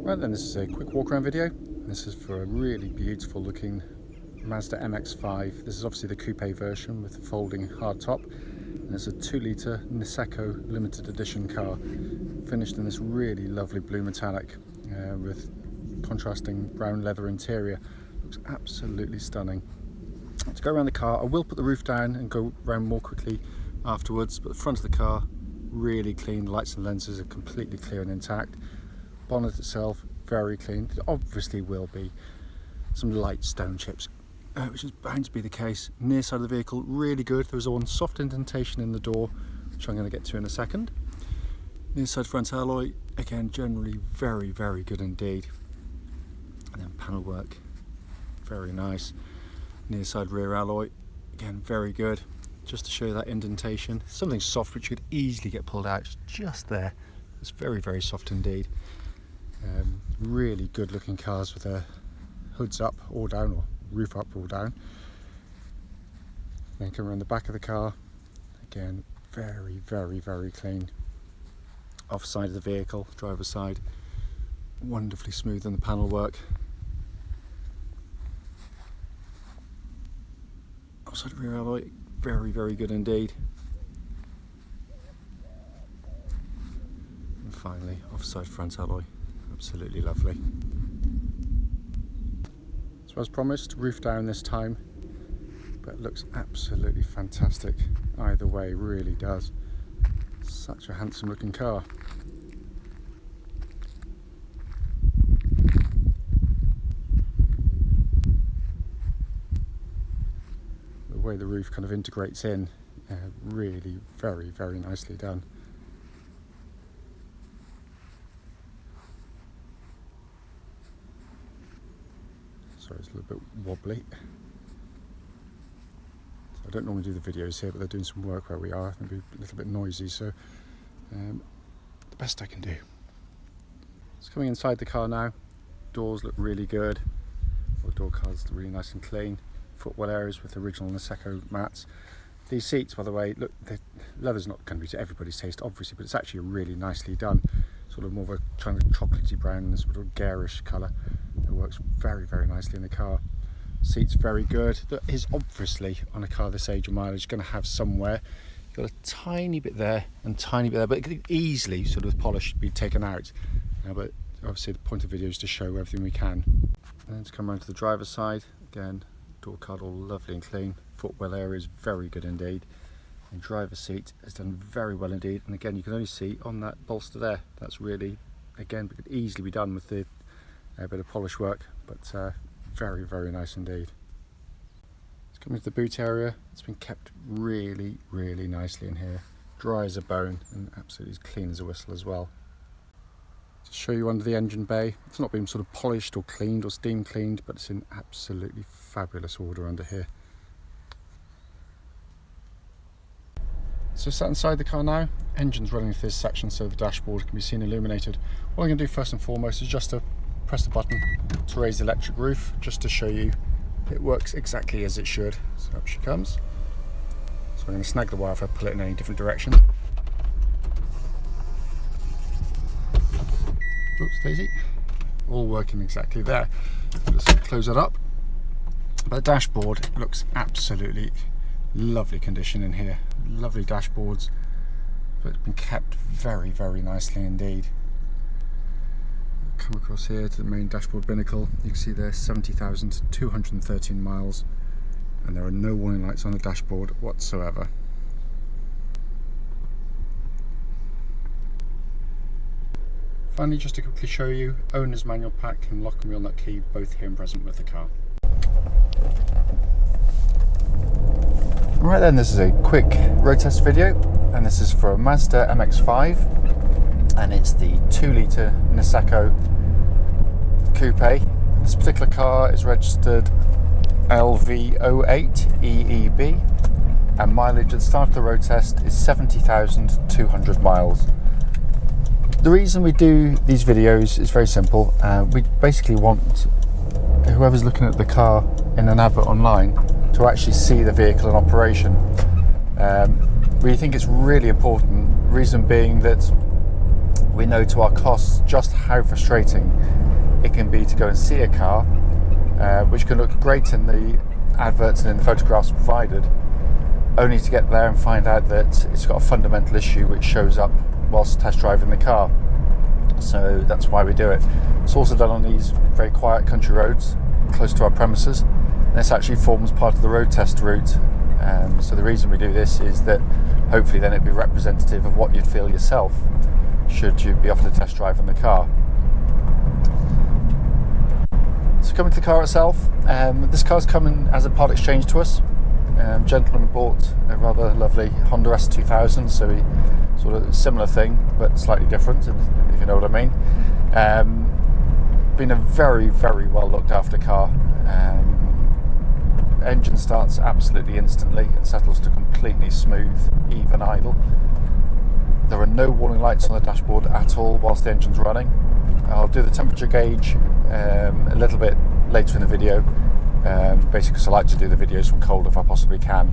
Right then, this is a quick walk around video. This is for a really beautiful looking Mazda MX-5. This is obviously the coupe version with the folding hard top, and it's a 2-litre Niseko limited edition car, finished in this really lovely blue metallic with contrasting brown leather interior. Looks absolutely stunning. To go around the car, I will put the roof down and go around more quickly afterwards, but the front of the car really clean. Lights and lenses are completely clear and intact. Bonnet itself very clean. There obviously will be some light stone chips, which is bound to be the case. Near side of the vehicle really good. There was one soft indentation in the door, which I'm going to get to in a second. Near side front alloy, again generally very good indeed. And then panel work, very nice. Near side rear alloy, again very good. Just to show you that indentation, something soft which could easily get pulled out just there. It's very soft indeed. Really good looking cars with their hoods up or down, or roof up or down. Then come around the back of the car, again very clean. Off side of the vehicle, driver's side, wonderfully smooth in the panel work. Offside rear alloy, very good indeed. And finally, offside front alloy, absolutely lovely. So as promised, roof down this time, but it looks absolutely fantastic either way, really does. Such a handsome looking car. The way the roof kind of integrates in, really very nicely done. Sorry, it's a little bit wobbly. So I don't normally do the videos here, but they're doing some work where we are. It'll be a little bit noisy, so the best I can do. It's coming inside the car now. Doors look really good. All door cards are really nice and clean. Footwell areas with original Niseko mats. These seats, by the way, look, the leather's not going to be to everybody's taste, obviously, but it's actually really nicely done. Sort of more of a kind of chocolatey brown, sort of garish colour. It works very nicely in the car. Seats very good. That is obviously, on a car this age of mileage, going to have somewhere. You've got a tiny bit there and tiny bit there, but it could easily sort of polished be taken out. But obviously the point of video is to show everything we can. And then to come around to the driver's side, again, door card all lovely and clean. Footwell area is very good indeed. And driver's seat is done very well indeed. And again, you can only see on that bolster there. That's really, again, could easily be done with the bit of polish work, but very nice indeed. It's coming to the boot area. It's been kept really nicely in here. Dry as a bone and absolutely as clean as a whistle as well. To show you under the engine bay, it's not been sort of polished or cleaned or steam cleaned, but it's in absolutely fabulous order under here. So sat inside the car now, engine's running through this section so the dashboard can be seen illuminated. What I'm going to do first and foremost is just to press the button to raise the electric roof, just to show you it works exactly as it should. So up she comes. So I'm going to snag the wire if I pull it in any different direction. Oops, Daisy. All working exactly there. Just close it up. But the dashboard looks absolutely lovely condition in here. Lovely dashboards, but it's been kept very nicely indeed. Come across here to the main dashboard binnacle. You can see there 70,213 miles, and there are no warning lights on the dashboard whatsoever. Finally, just to quickly show you, owner's manual pack and lock and wheel nut key, both here and present with the car. Right then, this is a quick road test video, and this is for a Mazda MX-5, and it's the 2-litre Niseko coupe. This particular car is registered LV08EEB, and mileage at the start of the road test is 70,200 miles. The reason we do these videos is very simple. We basically want whoever's looking at the car in an advert online to actually see the vehicle in operation. We think it's really important, reason being that we know to our costs just how frustrating it can be to go and see a car, which can look great in the adverts and in the photographs provided, only to get there and find out that it's got a fundamental issue which shows up whilst test driving the car. So that's why we do it. It's also done on these very quiet country roads close to our premises, and this actually forms part of the road test route. So the reason we do this is that hopefully then it'd be representative of what you'd feel yourself should you be offered a test drive in the car. So coming to the car itself, this car's coming as a part exchange to us. Gentleman bought a rather lovely Honda S2000, so he sort of similar thing but slightly different, if you know what I mean. Been a very, very well looked after car. Engine starts absolutely instantly and settles to completely smooth, even idle. There are no warning lights on the dashboard at all whilst the engine's running. I'll do the temperature gauge a little bit later in the video, basically because I like to do the videos from cold if I possibly can.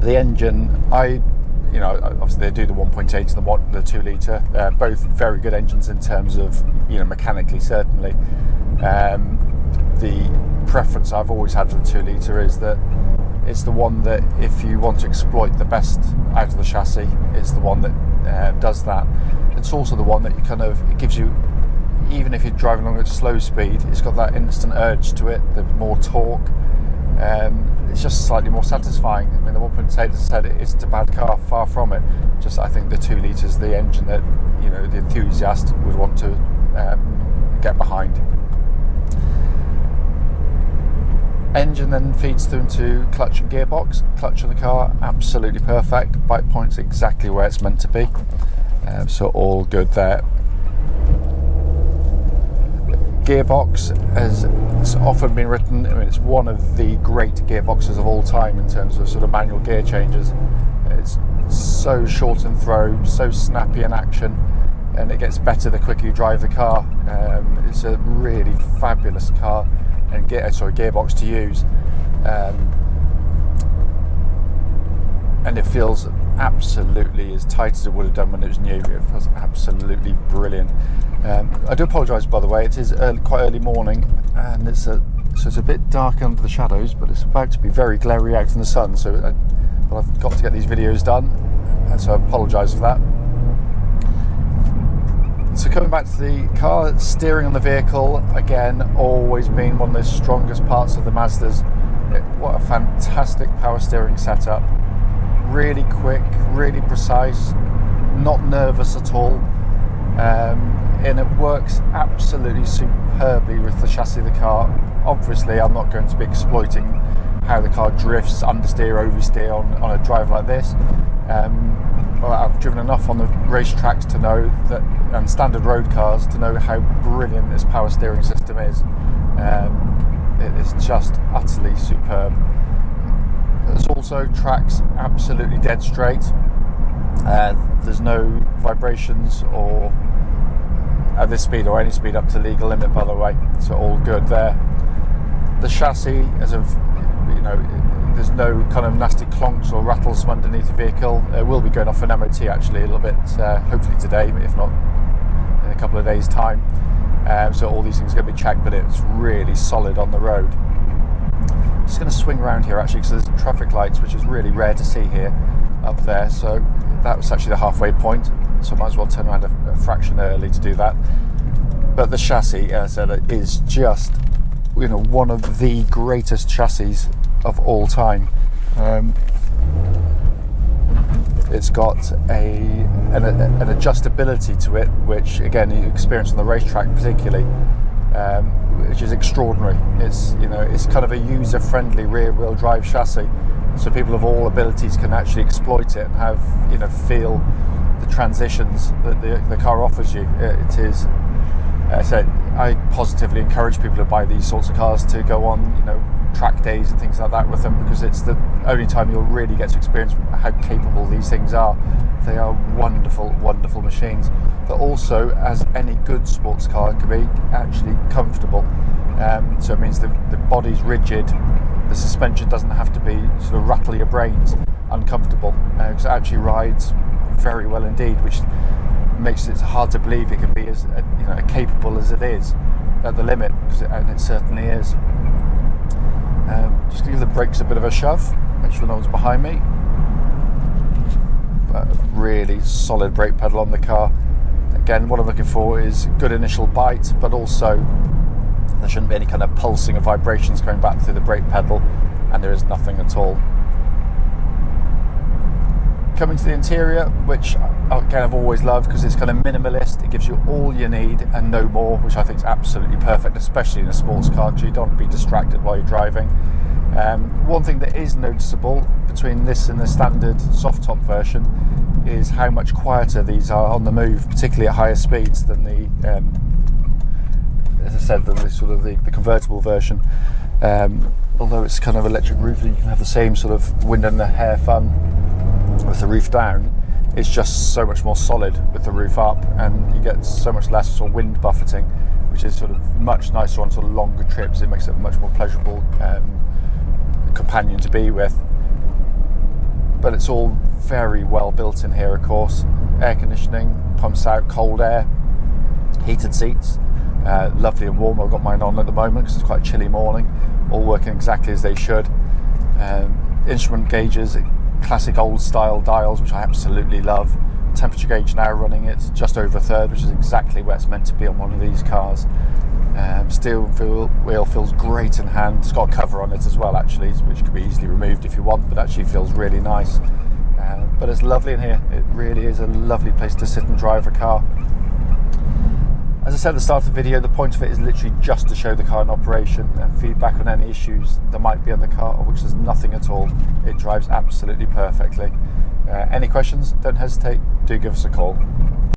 The engine, obviously they do the 1.8 and the 2 litre. Both very good engines in terms of, mechanically certainly. The preference I've always had for the 2 litre is that it's the one that, if you want to exploit the best out of the chassis, it's the one that does that. It's also the one that it gives you, even if you're driving along at slow speed, it's got that instant urge to it, the more torque. It's just slightly more satisfying. I mean, the 1.8, as I said, it isn't a bad car, far from it. Just I think the 2 litres, the engine that the enthusiast would want to get behind. Engine then feeds through into clutch and gearbox. Clutch on the car, absolutely perfect. Bite point's exactly where it's meant to be. So all good there. Gearbox has often been written, it's one of the great gearboxes of all time in terms of sort of manual gear changes. It's so short in throw, so snappy in action, and it gets better the quicker you drive the car. It's a really fabulous car and gearbox to use, and it feels absolutely as tight as it would have done when it was new. It feels absolutely brilliant. I do apologise, by the way, it is quite early morning, and it's a bit dark under the shadows, but it's about to be very glary out in the sun, so I've got to get these videos done, and so I apologise for that. So coming back to the car, steering on the vehicle, again, always been one of the strongest parts of the Mazdas. What a fantastic power steering setup. Really quick, really precise, not nervous at all. And it works absolutely superbly with the chassis of the car. Obviously, I'm not going to be exploiting how the car drifts, understeer, oversteer on a drive like this. Well, I've driven enough on the racetracks to know that, and standard road cars, to know how brilliant this power steering system is. It is just utterly superb. There's also tracks absolutely dead straight. There's no vibrations or at this speed or any speed up to legal limit, by the way, so all good there. The chassis, there's no kind of nasty clonks or rattles from underneath the vehicle. It will be going off an MOT actually a little bit, hopefully today, if not in a couple of days' time. So all these things are going to be checked, but it's really solid on the road. Just going to swing around here actually, because there's traffic lights, which is really rare to see here up there. So that was actually the halfway point, so I might as well turn around a fraction early to do that. But the chassis, as I said, is just one of the greatest chassis of all time. It's got an adjustability to it, which again you experience on the racetrack particularly, which is extraordinary. It's it's kind of a user-friendly rear-wheel drive chassis, so people of all abilities can actually exploit it and have feel the transitions that the car offers you. It is. So I positively encourage people to buy these sorts of cars to go on track days and things like that with them, because it's the only time you'll really get to experience how capable these things are. They are wonderful, wonderful machines that also, as any good sports car, can be actually comfortable. So it means the body's rigid, the suspension doesn't have to be sort of rattle your brains, uncomfortable, because it actually rides very well indeed, which makes it hard to believe it can be as capable as it is at the limit, and it certainly is. Just give the brakes a bit of a shove, make sure no one's behind me. But really solid brake pedal on the car. Again, what I'm looking for is good initial bite, but also there shouldn't be any kind of pulsing or vibrations going back through the brake pedal, and there is nothing at all. Coming to the interior, which again I've always loved because it's kind of minimalist. It gives you all you need and no more, which I think is absolutely perfect, especially in a sports car, because you don't want to be distracted while you're driving. One thing that is noticeable between this and the standard soft top version is how much quieter these are on the move, particularly at higher speeds than the as I said, than the convertible version. Although it's kind of electric roof, and you can have the same sort of wind and the hair fun with the roof down. It's just so much more solid with the roof up, and you get so much less sort of wind buffeting, which is sort of much nicer on sort of longer trips. It makes it a much more pleasurable companion to be with. But it's all very well built in here, of course. Air conditioning, pumps out cold air, heated seats, lovely and warm. I've got mine on at the moment because it's quite a chilly morning, all working exactly as they should. Instrument gauges, classic old style dials, which I absolutely love. Temperature gauge now running it just over a third, which is exactly where it's meant to be on one of these cars. Steering wheel feels great in hand. It's got a cover on it as well, actually, which can be easily removed if you want, but actually feels really nice. But it's lovely in here. It really is a lovely place to sit and drive a car. As I said at the start of the video, the point of it is literally just to show the car in operation and feedback on any issues there might be on the car, of which there's nothing at all. It drives absolutely perfectly. Any questions, don't hesitate, do give us a call.